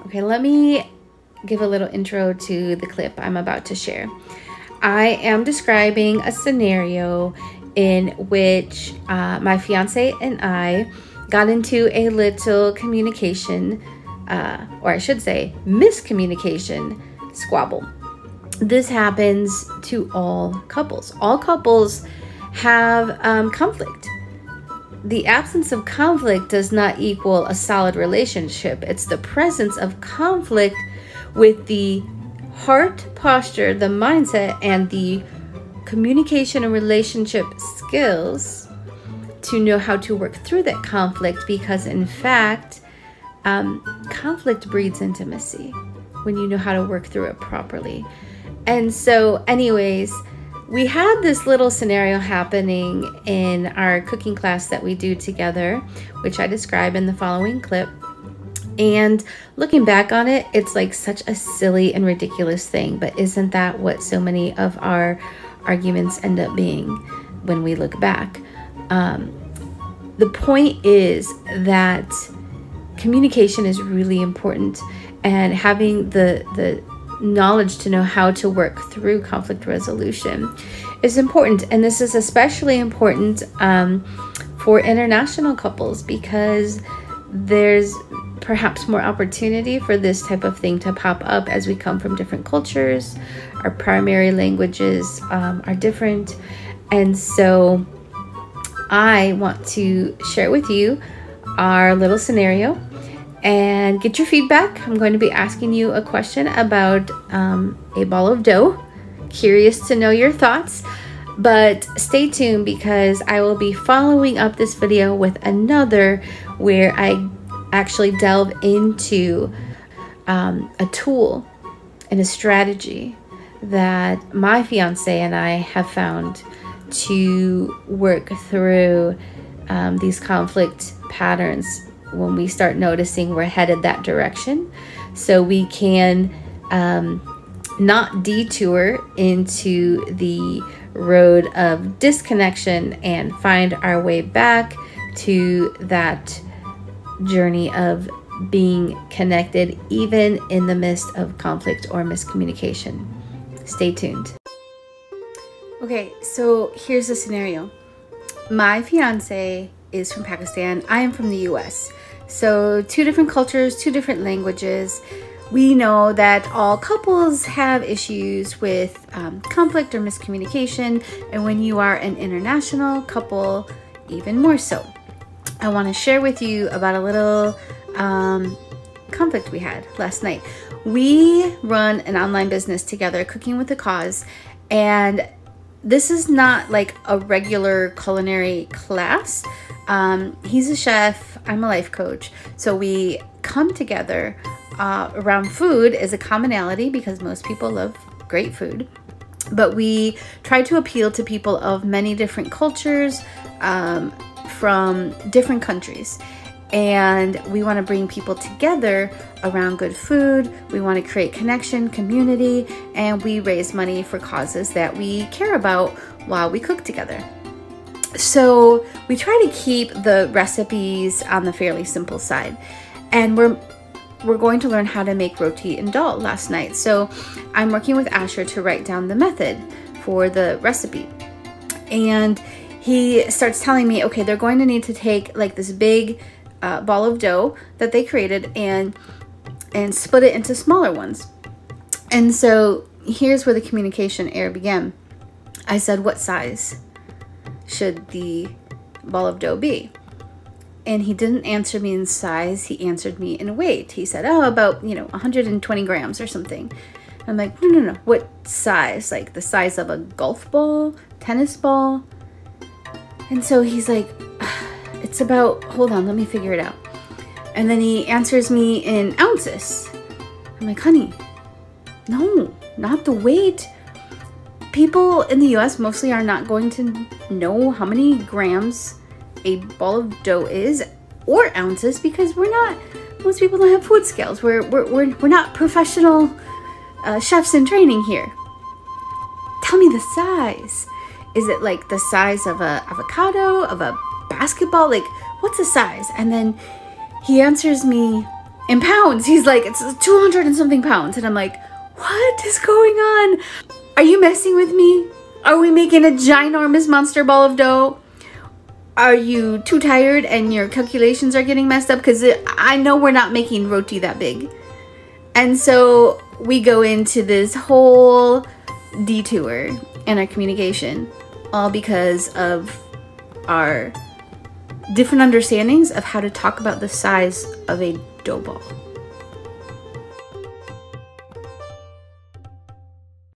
Okay, let me give a little intro to the clip I'm about to share. I am describing a scenario in which my fiance and I got into a little communication, or I should say miscommunication squabble. This happens to all couples. All couples have conflict. The absence of conflict does not equal a solid relationship. It's the presence of conflict with the heart posture, the mindset, and the communication and relationship skills to know how to work through that conflict, because in fact, conflict breeds intimacy when you know how to work through it properly. And so anyways, we had this little scenario happening in our cooking class that we do together, which I describe in the following clip. And looking back on it, it's like such a silly and ridiculous thing, but isn't that what so many of our arguments end up being when we look back? The point is that communication is really important, and having the knowledge to know how to work through conflict resolution is important. And this is especially important for international couples, because there's perhaps more opportunity for this type of thing to pop up as we come from different cultures. Our primary languages are different. And so I want to share with you our little scenario and get your feedback. I'm going to be asking you a question about a ball of dough. Curious to know your thoughts, but stay tuned, because I will be following up this video with another where I actually delve into a tool and a strategy that my fiance and I have found to work through these conflict patterns when we start noticing we're headed that direction, so we can not detour into the road of disconnection and find our way back to that journey of being connected, even in the midst of conflict or miscommunication. Stay tuned. Okay, so here's the scenario. My fiance is from Pakistan. I am from the US. So two different cultures, two different languages. We know that all couples have issues with conflict or miscommunication, and when you are an international couple, even more so. I want to share with you about a little conflict we had last night. We run an online business together, Cooking with a Cause, and this is not like a regular culinary class. He's a chef, I'm a life coach, so we come together around food is a commonality, because most people love great food, but we try to appeal to people of many different cultures, from different countries, and we want to bring people together around good food. We want to create connection, community, and we raise money for causes that we care about while we cook together. So we try to keep the recipes on the fairly simple side, and we're going to learn how to make roti and dal last night. So I'm working with Asher to write down the method for the recipe, and he starts telling me, okay, they're going to need to take like this big ball of dough that they created and split it into smaller ones. And so here's where the communication error began. I said, what size should the ball of dough be? And he didn't answer me in size, he answered me in weight. He said, oh, about 120 grams or something. I'm like, no, what size? Like the size of a golf ball, tennis ball? And so he's like, it's about, hold on, let me figure it out. And then he answers me in ounces. I'm like, honey, no, not the weight. People in the US mostly are not going to know how many grams a ball of dough is, or ounces, because most people don't have food scales. We're not professional chefs in training here. Tell me the size. Is it like the size of a avocado, of a basketball? Like, what's the size? And then he answers me in pounds. He's like, it's 200 and something pounds. And I'm like, what is going on? Are you messing with me? Are we making a ginormous monster ball of dough? Are you too tired and your calculations are getting messed up? Because I know we're not making roti that big. And so we go into this whole detour in our communication, all because of our different understandings of how to talk about the size of a dough ball.